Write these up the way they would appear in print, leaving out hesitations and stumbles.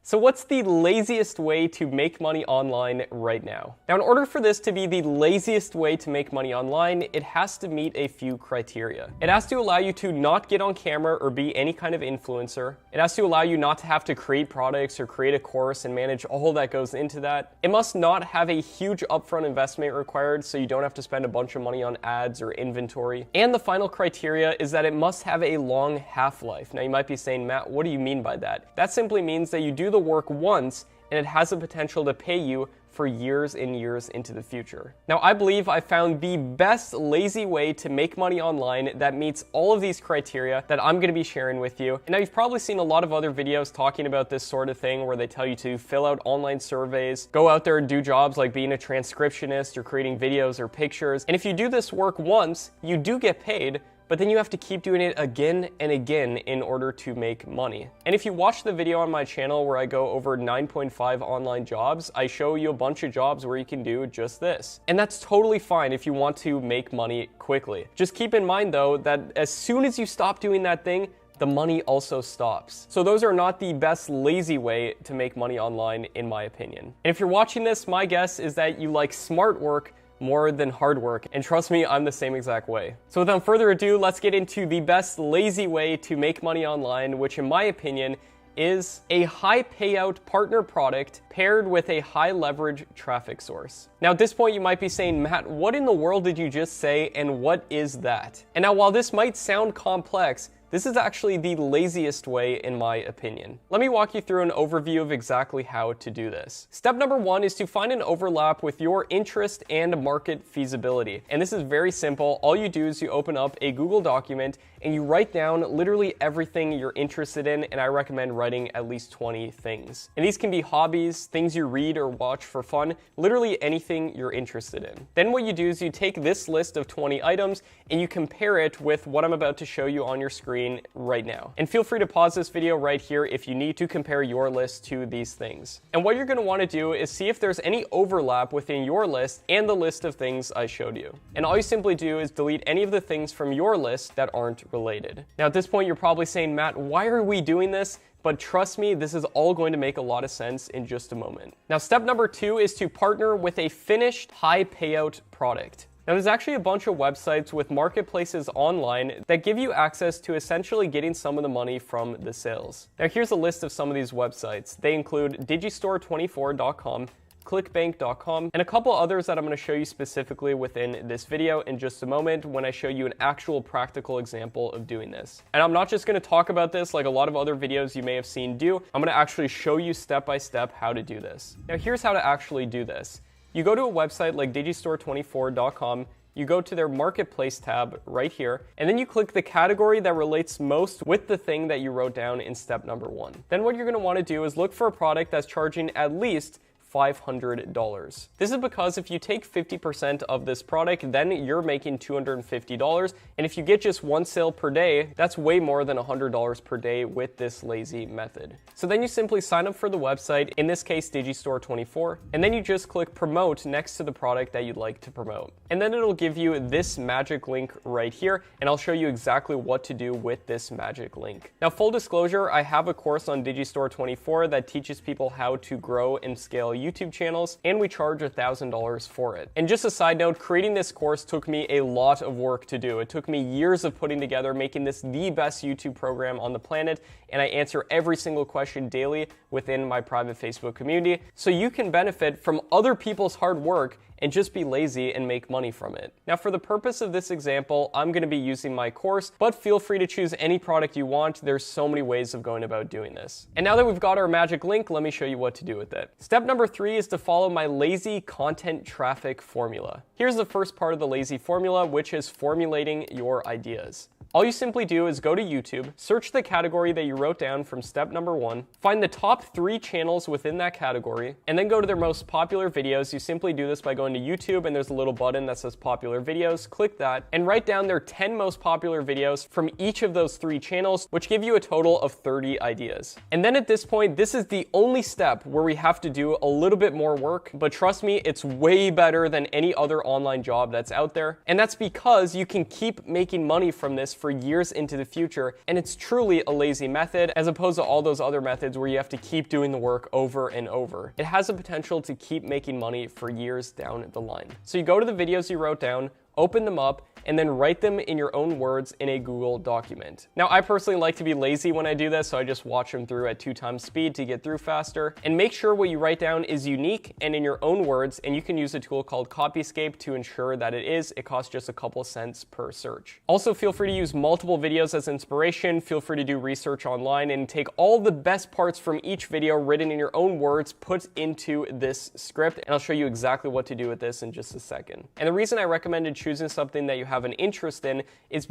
So what's the laziest way to make money online right now? Now, in order for this to be the laziest way to make money online, it has to meet a few criteria. It has to allow you to not get on camera or be any kind of influencer. It has to allow you not to have to create products or create a course and manage all that goes into that. It must not have a huge upfront investment required, so you don't have to spend a bunch of money on ads or inventory. And the final criteria is that it must have a long half-life. Now, you might be saying, Matt, what do you mean by that? That simply means that you do the work once and it has the potential to pay you for years and years into the future. Now, I believe I found the best lazy way to make money online that meets all of these criteria that I'm gonna be sharing with you. And now you've probably seen a lot of other videos talking about this sort of thing where they tell you to fill out online surveys, go out there and do jobs like being a transcriptionist or creating videos or pictures. And if you do this work once, you do get paid, but then you have to keep doing it again and again in order to make money. And if you watch the video on my channel where I go over 9.5 online jobs, I show you a bunch of jobs where you can do just this. And that's totally fine if you want to make money quickly. Just keep in mind though that as soon as you stop doing that thing, the money also stops. So those are not the best lazy way to make money online, in my opinion. And if you're watching this, my guess is that you like smart work more than hard work, and trust me, I'm the same exact way. So without further ado, let's get into the best lazy way to make money online, which in my opinion is a high payout partner product paired with a high leverage traffic source. Now at this point you might be saying, Matt, what in the world did you just say and what is that? And now while this might sound complex, this is actually the laziest way in my opinion. Let me walk you through an overview of exactly how to do this. Step number one is to find an overlap with your interest and market feasibility. And this is very simple. All you do is you open up a Google document and you write down literally everything you're interested in, and I recommend writing at least 20 things. And these can be hobbies, things you read or watch for fun, literally anything you're interested in. Then what you do is you take this list of 20 items and you compare it with what I'm about to show you on your screen right now. And feel free to pause this video right here if you need to compare your list to these things. And what you're going to want to do is see if there's any overlap within your list and the list of things I showed you. And all you simply do is delete any of the things from your list that aren't related. Now at this point you're probably saying, Matt, why are we doing this? But trust me, this is all going to make a lot of sense in just a moment. Now step number two is to partner with a finished high payout product. Now there's actually a bunch of websites with marketplaces online that give you access to essentially getting some of the money from the sales. Now here's a list of some of these websites. They include digistore24.com, clickbank.com, and a couple others that I'm going to show you specifically within this video in just a moment when I show you an actual practical example of doing this. And I'm not just going to talk about this like a lot of other videos you may have seen do. I'm going to actually show you step by step how to do this. Now here's how to actually do this. You go to a website like digistore24.com, you go to their marketplace tab right here, and then you click the category that relates most with the thing that you wrote down in step number one. Then what you're going to want to do is look for a product that's charging at least $500. This is because if you take 50% of this product, then you're making $250. And if you get just one sale per day, that's way more than $100 per day with this lazy method. So then you simply sign up for the website, in this case, Digistore24, and then you just click promote next to the product that you'd like to promote. And then it'll give you this magic link right here, and I'll show you exactly what to do with this magic link. Now, full disclosure, I have a course on Digistore24 that teaches people how to grow and scale YouTube channels, and we charge $1,000 for it. And just a side note, creating this course took me a lot of work to do. It took me years of putting together, making this the best YouTube program on the planet, and I answer every single question daily within my private Facebook community, so you can benefit from other people's hard work and just be lazy and make money from it. Now, for the purpose of this example, I'm going to be using my course, but feel free to choose any product you want. There's so many ways of going about doing this. And now that we've got our magic link, let me show you what to do with it. Step number three is to follow my lazy content traffic formula. Here's the first part of the lazy formula, which is formulating your ideas. All you simply do is go to YouTube, search the category that you wrote down from step number one, find the top 3 channels within that category, and then go to their most popular videos. You simply do this by going to YouTube, and there's a little button that says popular videos. Click that and write down their 10 most popular videos from each of those 3 channels, which give you a total of 30 ideas. And then at this point, this is the only step where we have to do a little bit more work, but trust me, it's way better than any other online job that's out there. And that's because you can keep making money from this for years into the future, and it's truly a lazy method as opposed to all those other methods where you have to keep doing the work over and over. It has the potential to keep making money for years down the line. So you go to the videos you wrote down, open them up, and then write them in your own words in a Google document. Now, I personally like to be lazy when I do this, so I just watch them through at 2 times speed to get through faster. And make sure what you write down is unique and in your own words, and you can use a tool called Copyscape to ensure that it is. It costs just a couple cents per search. Also, feel free to use multiple videos as inspiration. Feel free to do research online and take all the best parts from each video written in your own words, put into this script, and I'll show you exactly what to do with this in just a second. And the reason I recommended choosing something that you have an interest in is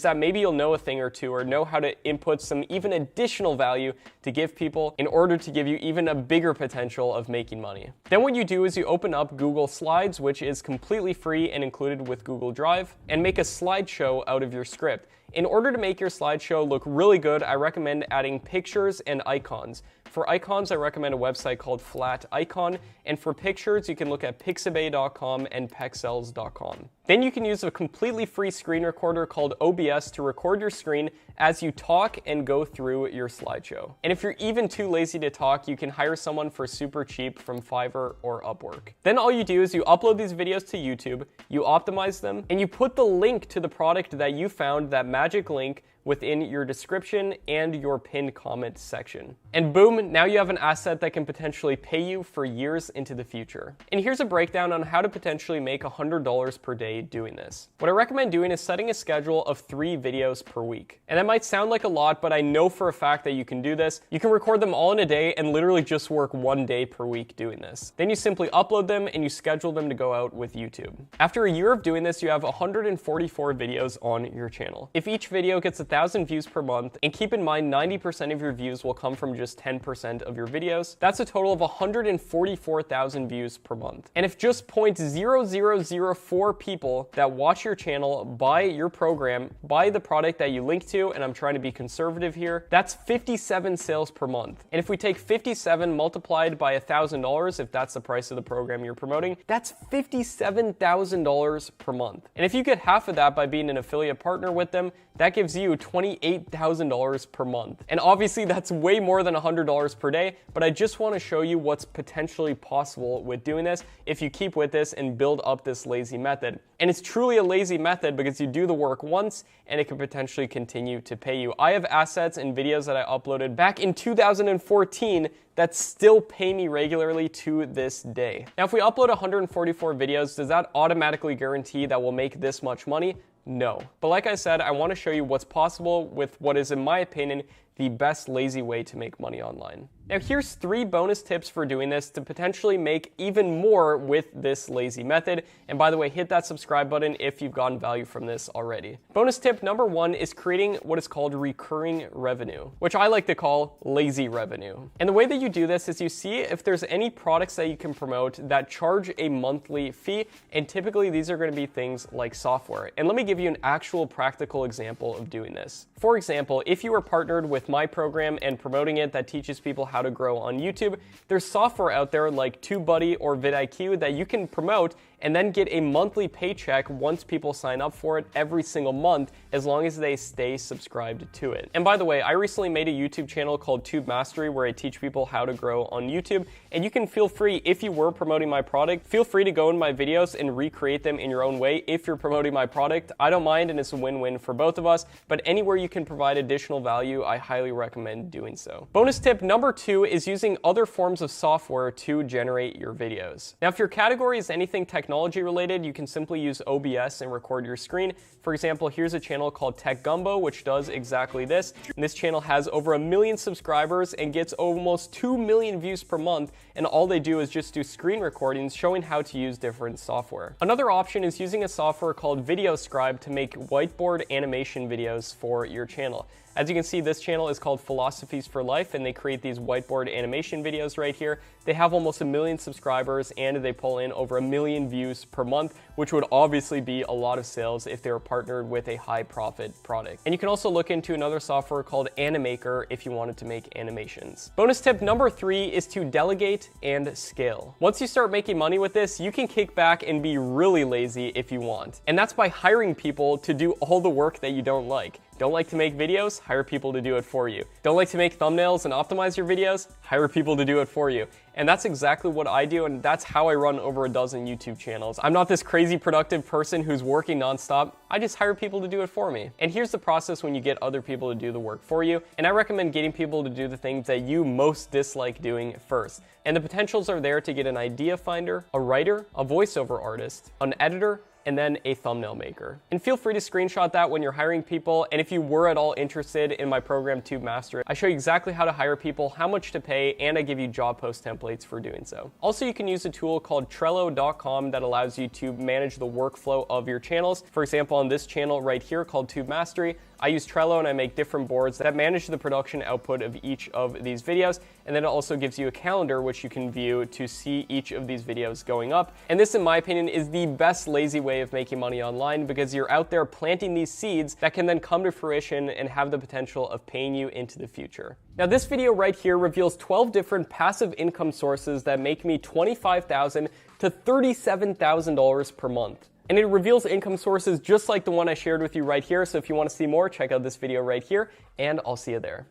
that maybe you'll know a thing or two or know how to input some even additional value to give people in order to give you even a bigger potential of making money. Then what you do is you open up Google Slides, which is completely free and included with Google Drive, and make a slideshow out of your script. In order to make your slideshow look really good, I recommend adding pictures and icons. For icons, I recommend a website called Flat Icon, and for pictures, you can look at pixabay.com and pexels.com. Then you can use a completely free screen recorder called OBS to record your screen as you talk and go through your slideshow. And if you're even too lazy to talk, you can hire someone for super cheap from Fiverr or Upwork. Then all you do is you upload these videos to YouTube, you optimize them, and you put the link to the product that you found, that magic link, within your description and your pinned comment section. And boom, now you have an asset that can potentially pay you for years into the future. And here's a breakdown on how to potentially make $100 per day doing this. What I recommend doing is setting a schedule of 3 videos per week. And that might sound like a lot, but I know for a fact that you can do this. You can record them all in a day and literally just work 1 day per week doing this. Then you simply upload them and you schedule them to go out with YouTube. After a year of doing this, you have 144 videos on your channel. If each video gets 1,000 views per month, and keep in mind 90% of your views will come from just 10% of your videos, that's a total of 144,000 views per month. And if just 0.0004 people that watch your channel buy your program, buy the product that you link to, and I'm trying to be conservative here, that's 57 sales per month. And if we take 57 multiplied by $1,000, if that's the price of the program you're promoting, that's $57,000 per month. And if you get half of that by being an affiliate partner with them, that gives you $28,000 per month. And obviously that's way more than $100 per day, but I just want to show you what's potentially possible with doing this if you keep with this and build up this lazy method. And it's truly a lazy method because you do the work once and it can potentially continue to pay you. I have assets and videos that I uploaded back in 2014 that still pay me regularly to this day. Now, if we upload 144 videos, does that automatically guarantee that we'll make this much money? No. But like I said, I want to show you what's possible with what is, in my opinion, the best lazy way to make money online. Now here's 3 bonus tips for doing this to potentially make even more with this lazy method. And by the way, hit that subscribe button if you've gotten value from this already. Bonus tip number 1 is creating what is called recurring revenue, which I like to call lazy revenue. And the way that you do this is you see if there's any products that you can promote that charge a monthly fee, and typically these are going to be things like software. And let me give you an actual practical example of doing this. For example, if you are partnered with my program and promoting it that teaches people how to grow on YouTube, there's software out there like TubeBuddy or vidIQ that you can promote and then get a monthly paycheck once people sign up for it every single month, as long as they stay subscribed to it. And by the way, I recently made a YouTube channel called Tube Mastery where I teach people how to grow on YouTube, and you can feel free, if you were promoting my product, feel free to go in my videos and recreate them in your own way if you're promoting my product. I don't mind, and it's a win-win for both of us, but anywhere you can provide additional value, I highly recommend doing so. Bonus tip number 2 is using other forms of software to generate your videos. Now, if your category is anything technology related, you can simply use OBS and record your screen. For example, here's a channel called Tech Gumbo, which does exactly this. And this channel has over 1 million subscribers and gets almost 2 million views per month. And all they do is just do screen recordings showing how to use different software. Another option is using a software called VideoScribe to make whiteboard animation videos for your channel. As you can see, this channel is called Philosophies for Life, and they create these whiteboard animation videos right here. They have almost 1 million subscribers, and they pull in over 1 million views views per month, which would obviously be a lot of sales if they were partnered with a high profit product. And you can also look into another software called Animaker if you wanted to make animations. Bonus tip number 3 is to delegate and scale. Once you start making money with this, you can kick back and be really lazy if you want. And that's by hiring people to do all the work that you don't like. Don't like to make videos? Hire people to do it for you. Don't like to make thumbnails and optimize your videos? Hire people to do it for you. And that's exactly what I do, and that's how I run over a dozen YouTube channels. I'm not this crazy productive person who's working nonstop. I just hire people to do it for me. And here's the process when you get other people to do the work for you. And I recommend getting people to do the things that you most dislike doing first. And the potentials are there to get an idea finder, a writer, a voiceover artist, an editor, and then a thumbnail maker. And feel free to screenshot that when you're hiring people. And if you were at all interested in my program Tube Master, I show you exactly how to hire people, how much to pay, and I give you job post templates for doing so. Also, you can use a tool called Trello.com that allows you to manage the workflow of your channels. For example, on this channel right here called Tube Mastery, I use Trello and I make different boards that manage the production output of each of these videos. And then it also gives you a calendar which you can view to see each of these videos going up. And this, in my opinion, is the best lazy way of making money online because you're out there planting these seeds that can then come to fruition and have the potential of paying you into the future. Now, this video right here reveals 12 different passive income sources that make me $25,000 to $37,000 per month. And it reveals income sources just like the one I shared with you right here. So if you want to see more, check out this video right here, and I'll see you there.